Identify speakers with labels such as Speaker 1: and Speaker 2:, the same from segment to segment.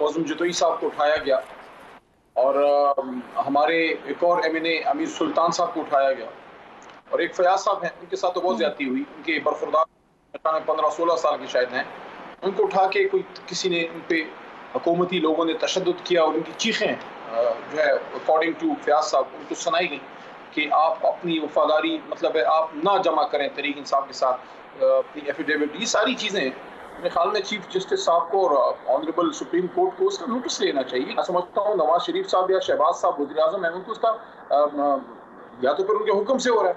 Speaker 1: موزم جتوئی صاحب کو اٹھایا گیا اور ہمارے ایک اور ایم این اے امیر سلطان صاحب کو اٹھایا گیا اور ایک فیاض صاحب ہیں، ان کے ساتھ تو بہت زیادتی ہوئی، ان کے برخوردار 15-16 سال کے شاید ہیں، ان کو اٹھا کے کسی نے ان پہ حکومتی لوگوں نے تشدد کیا اور ان کی چیخیں جو ہے اکارڈنگ ٹو فیاض صاحب ان کو سنائی گئی کہ آپ اپنی وفاداری مطلب ہے آپ نہ جمع کریں تحریک انصاف کے ساتھ اپنی ایفیڈیوٹ، یہ ساری چیزیں میرے خیال میں چیف جسٹس صاحب کو اور آنریبل سپریم کورٹ کو اس کا نوٹس لینا چاہیے. میں سمجھتا ہوں نواز شریف صاحب یا شہباز صاحب وزیر اعظم ہیں، ان کو اس کا یا تو پھر ان کے حکم سے ہو رہا ہے،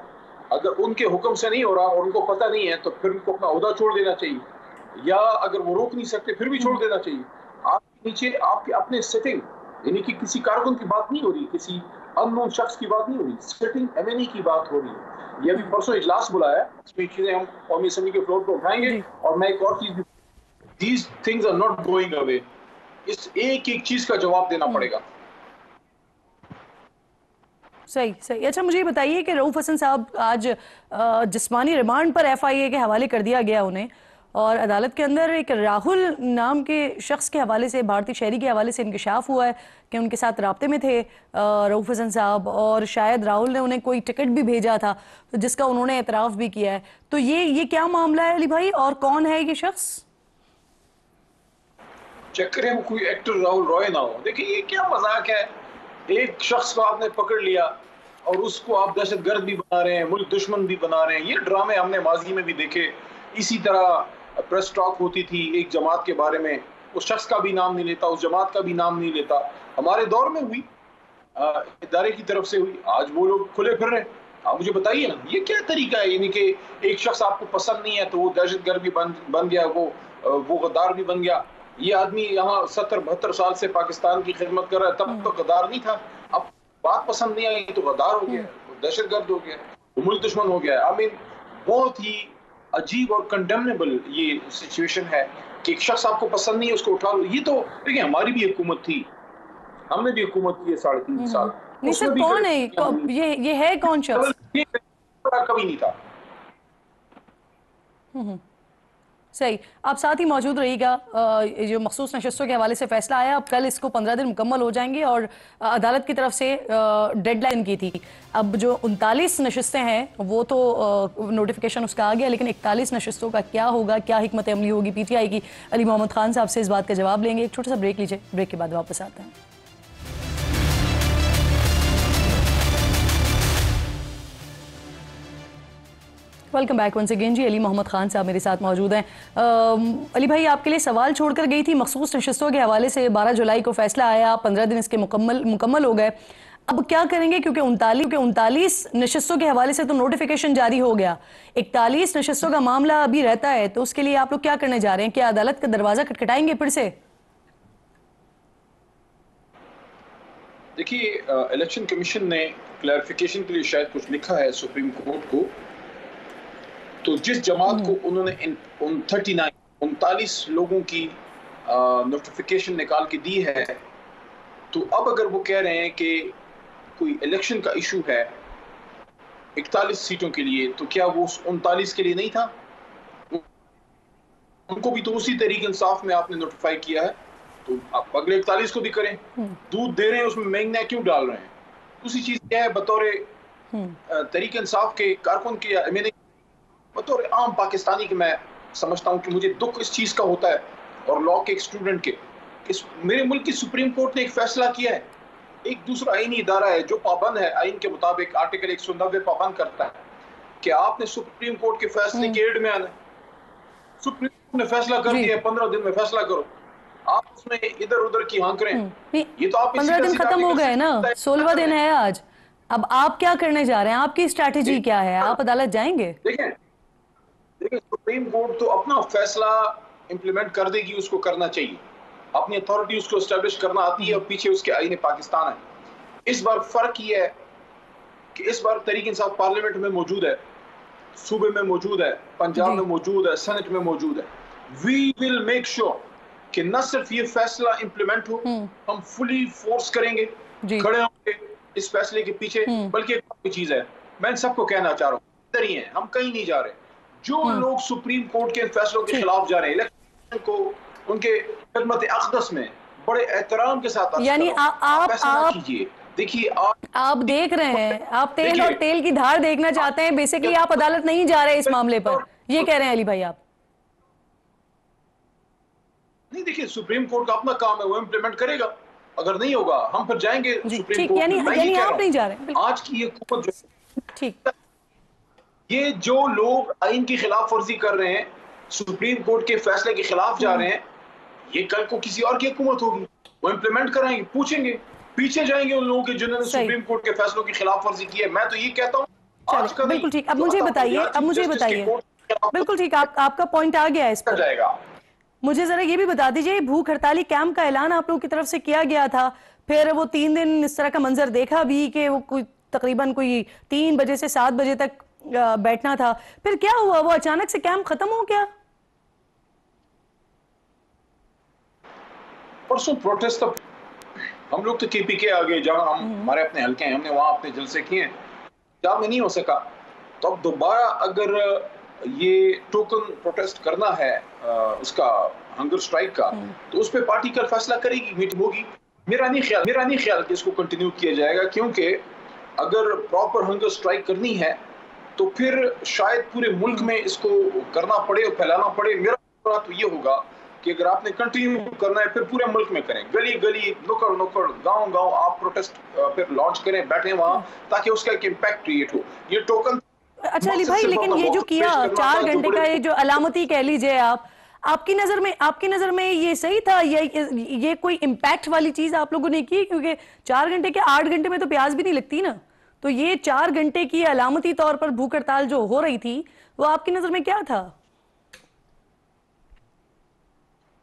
Speaker 1: اگر ان کے حکم سے نہیں ہو رہا اور ان کو پتہ نہیں ہے تو پھر ان کو اپنا عہدہ چھوڑ دینا چاہیے، یا اگر وہ روک نہیں سکتے پھر بھی چھوڑ دینا چاہیے. آپ کے نیچے آپ کے اپنے سیٹنگ یعنی کہ کسی کارکن کی بات نہیں ہو رہی، کسی ان نون شخص کی بات نہیں ہو رہی، سیٹنگ ایم این ای کی بات ہو رہی ہے. یہ ابھی پرسوں اجلاس بلایا ہے، اس میں چیزیں ہم قومی اسمبلی کے فلور پہ اٹھائیں گے. اور میں ایک اور چیز، these things are not going away، اس ایک ایک چیز کا جواب دینا پڑے گا.
Speaker 2: صحیح. اچھا مجھے یہ بتائیے کہ رؤف حسن صاحب آج جسمانی ریمانڈ پر ایف آئی اے کے حوالے کر دیا گیا انہیں، اور عدالت کے اندر ایک راہل نام کے شخص کے حوالے سے، بھارتی شہری کے حوالے سے انکشاف ہوا ہے کہ ان کے ساتھ رابطے میں تھے رؤف حسن صاحب، اور شاید راہل نے انہیں کوئی ٹکٹ بھی بھیجا تھا جس کا انہوں نے اعتراف بھی کیا ہے. تو یہ کیا معاملہ ہے علی بھائی، اور کون ہے یہ شخص؟
Speaker 1: چیک کریں کوئی ایکٹر راہل رائے نہ ہو. دیکھیں یہ کیا مذاق ہے، ایک شخص کو آپ نے پکڑ لیا اور اس کو آپ دہشت گرد بھی بنا رہے ہیں، ملک دشمن بھی بنا رہے ہیں. یہ ڈرامے ہم نے ماضی میں بھی دیکھے. اسی طرح پریس ٹاک ہوتی تھی ایک جماعت کے بارے میں، اس شخص کا بھی نام نہیں لیتا، اس جماعت کا بھی نام نہیں لیتا. ہمارے دور میں ہوئی، ادارے کی طرف سے ہوئی، آج وہ لوگ کھلے پھر رہے ہیں. آپ مجھے بتائیے نا یہ کیا طریقہ ہے، یعنی کہ ایک شخص آپ کو پسند نہیں ہے تو وہ دہشت گرد بھی بن گیا، وہ غدار بھی بن گیا. یہ آدمی یہاں 70-72 سال سے پاکستان کی خدمت کر رہا ہے، تب تو غدار نہیں تھا. اب بات پسند نہیں آئی تو غدار ہو گیا، دہشت گرد ہو گیا، وہ ملک دشمن ہو گیا. آئی مین بہت ہی عجیب اور کنڈیمنیبل یہ سچویشن ہے کہ ایک شخص آپ کو پسند نہیں ہے اس کو اٹھا لو. یہ تو دیکھیں ہماری بھی حکومت تھی، ہم نے بھی حکومت کی ہے 3.5 سال.
Speaker 2: نہیں سر، کون ہے یہ ہے کون شخص؟
Speaker 1: کبھی نہیں تھا.
Speaker 2: صحیح. آپ ساتھ ہی موجود رہی گا. جو مخصوص نشستوں کے حوالے سے فیصلہ آیا، اب کل اس کو 15 دن مکمل ہو جائیں گے اور عدالت کی طرف سے ڈیڈ لائن کی تھی. اب جو 39 نشستیں ہیں وہ تو نوٹیفیکیشن اس کا آ گیا، لیکن 41 نشستوں کا کیا ہوگا، کیا حکمت عملی ہوگی پی ٹی آئی کی؟ علی محمد خان صاحب سے اس بات کا جواب لیں گے. ایک چھوٹا سا بریک لیجئے، بریک کے بعد واپس آتے ہیں. Welcome back once again. جی علی محمد خان صاحب میرے ساتھ موجود ہیں. علی بھائی آپ کے لیے سوال چھوڑ کر گئی تھی مخصوص نشستوں کے حوالے سے. 12 جولائی کو فیصلہ آیا، 15 دن اس کے مکمل ہو گئے. اب کیا کریں گے، کیونکہ 39 نشستوں کے حوالے سے تو نوٹیفیکیشن جاری ہو گیا، 41 نشستوں کا معاملہ ابھی رہتا ہے. تو اس کے لیے آپ لوگ کیا کرنے جا رہے ہیں؟ کیا عدالت کا دروازہ کھٹکھٹائیں گے پھر سے؟
Speaker 1: دیکھیے الیکشن کمیشن نے کلیریفیکیشن کے لیے شاید کچھ لکھا ہے سپریم کورٹ کو. تو جس جماعت کو انہوں نے 39 لوگوں کی نوٹیفیکیشن نکال کے دی ہے، تو اب اگر وہ کہہ رہے ہیں کہ کوئی الیکشن کا ایشو ہے 41 سیٹوں کے لیے، تو کیا وہ 39 کے لیے نہیں تھا؟ ان کو بھی تو اسی تحریک انصاف میں آپ نے نوٹیفائی کیا ہے، تو آپ اگلے 41 کو بھی کریں. دودھ دے رہے ہیں اس میں مہنگنا کیوں ڈال رہے ہیں؟ دوسری چیز کیا ہے، بطور تحریک انصاف کے کارکن کے یا ایم این اے، بطور عام پاکستانی کے میں سمجھتا ہوں کہ مجھے دکھ اس چیز کا ہوتا ہے، اور لاء کے ایک اسٹوڈنٹ کے، میرے ملک کی سپریم کورٹ نے ایک فیصلہ کیا ہے. ایک دوسرا آئینی ادارہ ہے جو پابند ہے آئین کے مطابق، آرٹیکل 190 پابند کرتا ہے کہ آپ نے سپریم کورٹ کے فیصلے کے ایڈ میں آنا ہے. سپریم کورٹ نے فیصلہ کر دیا ہے 15 دن میں فیصلہ کرو، آپ اس میں ادھر ادھر کی ہاں کریں. یہ تو آپ
Speaker 2: 15 دن ختم ہو گئے نا، 16واں دن ہے آج. اب آپ کیا کرنے جا رہے ہیں؟ آپ کی اسٹریٹجی کیا ہے؟ آپ عدالت جائیں گے؟
Speaker 1: دیکھیں سپریم کورٹ تو اپنا فیصلہ امپلیمنٹ کر دے گی، اس کو کرنا چاہیے، اپنی اتھارٹی اس کو اسٹیبلش کرنا آتی ہے، اور پیچھے اس کے آئین پاکستان ہے. اس بار فرق یہ ہے کہ اس بار تحریک انصاف پارلیمنٹ میں موجود ہے، صوبے میں موجود ہے، پنجاب میں موجود ہے، سینٹ میں موجود ہے. وی ول میک شور کہ نہ صرف یہ فیصلہ امپلیمنٹ ہو، ہم فلی فورس کریں گے، کھڑے ہوں گے اس فیصلے کے پیچھے. بلکہ ایک اور چیز ہے، میں ان سب کو کہنا چاہ رہا ہوں، ادھر ہی ہیں، ہم کہیں نہیں جا رہے. جو لوگ سپریم کورٹ کے فیصلوں کے خلاف جا رہے ہیں، الیکشن کو ان کے خدمت اقدس میں بڑے احترام کے ساتھ عرض
Speaker 2: یعنی
Speaker 1: کروں، آپ ایسا نہ
Speaker 2: آپ
Speaker 1: کیجئے. دیکھیے
Speaker 2: آپ دیکھ رہے ہیں، آپ تیل اور
Speaker 1: دیکھیے
Speaker 2: تیل کی دھار دیکھنا چاہتے ہیں، بیسیکلی آپ عدالت نہیں جا رہے اس معاملے پر، یہ کہہ رہے ہیں علی بھائی آپ؟
Speaker 1: نہیں، دیکھیے سپریم کورٹ کا اپنا کام ہے، وہ امپلیمنٹ کرے گا. اگر نہیں ہوگا ہم پھر جائیں گے
Speaker 2: جی
Speaker 1: سپریم
Speaker 2: ٹھیک،
Speaker 1: کورٹ میں. میں یہ
Speaker 2: یعنی
Speaker 1: کہہ رہا
Speaker 2: آپ نہیں جا رہے
Speaker 1: ہوں
Speaker 2: بالکل
Speaker 1: آج کی یہ حکومت جو
Speaker 2: ٹھیک.
Speaker 1: یہ جو لوگ آئین کی خلاف ورزی کر رہے ہیں، سپریم کورٹ کے فیصلے کے خلاف جا رہے ہیں، یہ کل کو کسی اور کی حکومت ہوگی، وہ امپلیمنٹ کرائیں گے. پوچھیں گے، پیچھے جائیں گے ان لوگوں کے جنہوں نے
Speaker 2: صحیح،
Speaker 1: سپریم کورٹ کے فیصلوں کی خلاف ورزی کی ہے. میں تو یہ کہتا ہوں
Speaker 2: چلیں
Speaker 1: آج کا نہیں
Speaker 2: بالکل ٹھیک. اب
Speaker 1: تو
Speaker 2: مجھے
Speaker 1: عطا
Speaker 2: بتائیے،
Speaker 1: پردیار چیف جسٹس کے کورٹ کی خلاف
Speaker 2: بالکل ٹھیک، آپ کا پوائنٹ آ گیا ہے اس
Speaker 1: ورزی
Speaker 2: پر.
Speaker 1: جائے گا.
Speaker 2: مجھے ذرا یہ بھی بتا دیجئے، بھوک ہڑتالی کیمپ کا اعلان آپ لوگوں کی طرف سے کیا گیا تھا، پھر وہ 3 دن اس طرح کا منظر دیکھا بھی کہ وہ تقریباً کوئی 3 بجے سے 7 بجے تک بیٹھنا تھا، پھر کیا ہوا؟ وہ اچانک سے کیمپ ختم ہو گیا؟
Speaker 1: پرسوں پروٹیسٹ ہم لوگ تو کے پی کے آگے جہاں ہمارے اپنے حلقے ہیں، ہم نے وہاں اپنے جلسے کیے ہیں، جہاں میں نہیں ہو سکا. تو اب دوبارہ اگر یہ ٹوکن پروٹیسٹ کرنا ہے اس کا ہنگر سٹرائک کا، تو اس پہ پارٹی کل فیصلہ کرے گی، میٹنگ ہوگی. میرا نہیں خیال کہ اس کو کنٹینیو کیا جائے گا، کیونکہ اگر پراپر ہنگر سٹرائک کرنی ہے تو پھر شاید پورے ملک میں اس کو کرنا پڑے اور پھیلانا پڑے. میرا تو یہ ہوگا کہ اگر آپ نے کنٹینیو کرنا ہے پھر پورے ملک میں کریں، گلی گلی، نکڑ نکڑ، گاؤں گاؤں آپ پروٹیسٹ پھر لانچ کریں، بیٹھیں وہاں، تاکہ اس کا ایک امپیکٹ کریٹ ہو. یہ ٹوکن
Speaker 2: اچھا علی
Speaker 1: مقصد
Speaker 2: بھائی،
Speaker 1: صرف
Speaker 2: لیکن
Speaker 1: اپنا
Speaker 2: یہ جو
Speaker 1: ووٹ
Speaker 2: کیا
Speaker 1: پیش کرنا
Speaker 2: 4
Speaker 1: تھا جو
Speaker 2: گھنٹے
Speaker 1: بڑے
Speaker 2: کا یہ جو علامتی کہہ لیجئے آپ کی نظر میں یہ صحیح تھا؟ یہ کوئی امپیکٹ والی چیز آپ لوگوں نے کی؟ کیونکہ 4 گھنٹے کے 8 گھنٹے میں تو پیاز بھی نہیں لگتی نا. تو یہ 4 گھنٹے کی علامتی طور پر بھوک ہڑتال جو ہو رہی تھی، وہ آپ کی نظر میں کیا تھا؟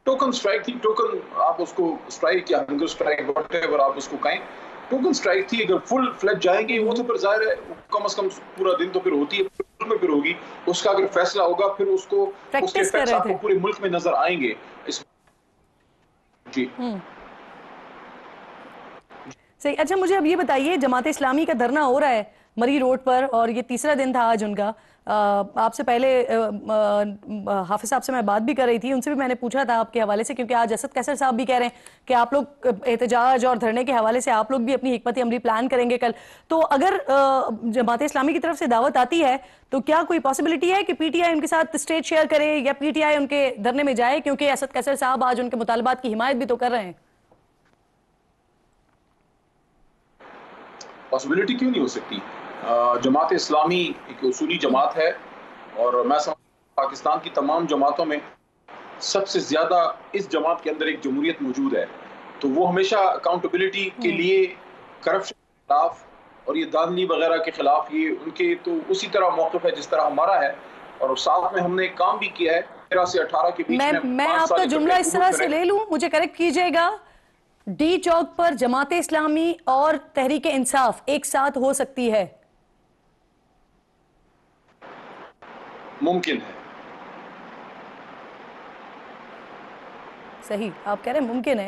Speaker 1: ٹوکن سٹرائک تھی. ٹوکن آپ اس کو سٹرائک یا ہنگر سٹرائک واٹ ایور آپ اس کو کہیں، ٹوکن سٹرائک تھی. اگر فل فلیج جائیں گے وہ تو پھر ظاہر ہے کم از کم پورا دن تو پھر ہوتی ہے، میں پھر ہوگی. اس کا اگر فیصلہ ہوگا پھر اس کے
Speaker 2: پریکٹس کر
Speaker 1: ایفیکٹس
Speaker 2: رہے
Speaker 1: آپ
Speaker 2: تھے.
Speaker 1: کو پورے ملک میں نظر آئیں گے. جی
Speaker 2: صحیح. اچھا مجھے اب یہ بتائیے، جماعت اسلامی کا دھرنا ہو رہا ہے مری روڈ پر، اور یہ تیسرا دن تھا آج ان کا. آپ سے پہلے حافظ صاحب سے میں بات بھی کر رہی تھی، ان سے بھی میں نے پوچھا تھا آپ کے حوالے سے، کیونکہ آج اسد قیصر صاحب بھی کہہ رہے ہیں کہ آپ لوگ احتجاج اور دھرنے کے حوالے سے آپ لوگ بھی اپنی حکمت عملی پلان کریں گے کل. تو اگر جماعت اسلامی کی طرف سے دعوت آتی ہے تو کیا کوئی پاسبلٹی ہے کہ پی ٹی آئی ان کے ساتھ اسٹیج شیئر کرے، یا پی ٹی آئی ان کے دھرنے میں جائے؟ کیونکہ اسد قیصر صاحب آج ان کے مطالبات کی حمایت بھی تو کر رہے ہیں.
Speaker 1: پاسبلٹی کیوں نہیں ہو سکتی؟ جماعت اسلامی ایک اصولی جماعت ہے، اور میں سمجھتا ہوں پاکستان کی تمام جماعتوں میں سب سے زیادہ اس جماعت کے اندر ایک جمہوریت موجود ہے. تو وہ ہمیشہ اکاؤنٹیبلٹی کے لیے، کرپشن کے خلاف اور یہ دھاندلی وغیرہ کے خلاف، یہ ان کے تو اسی طرح موقف ہے جس طرح ہمارا ہے. اور ساتھ میں ہم نے ایک کام بھی کیا ہے. 13 سے 18 کے بیچ میں
Speaker 2: میں
Speaker 1: 5
Speaker 2: آپ کا
Speaker 1: سال
Speaker 2: جملہ
Speaker 1: اکٹھے
Speaker 2: اس طرح
Speaker 1: حکومت
Speaker 2: سے
Speaker 1: کریں.
Speaker 2: لے لوں، مجھے کریکٹ کیجئے گا، ڈی چوک پر جماعت اسلامی اور تحریک انصاف ایک ساتھ ہو سکتی ہے؟
Speaker 1: ممکن ہے.
Speaker 2: صحیح، آپ کہہ رہے ہیں ممکن ہے.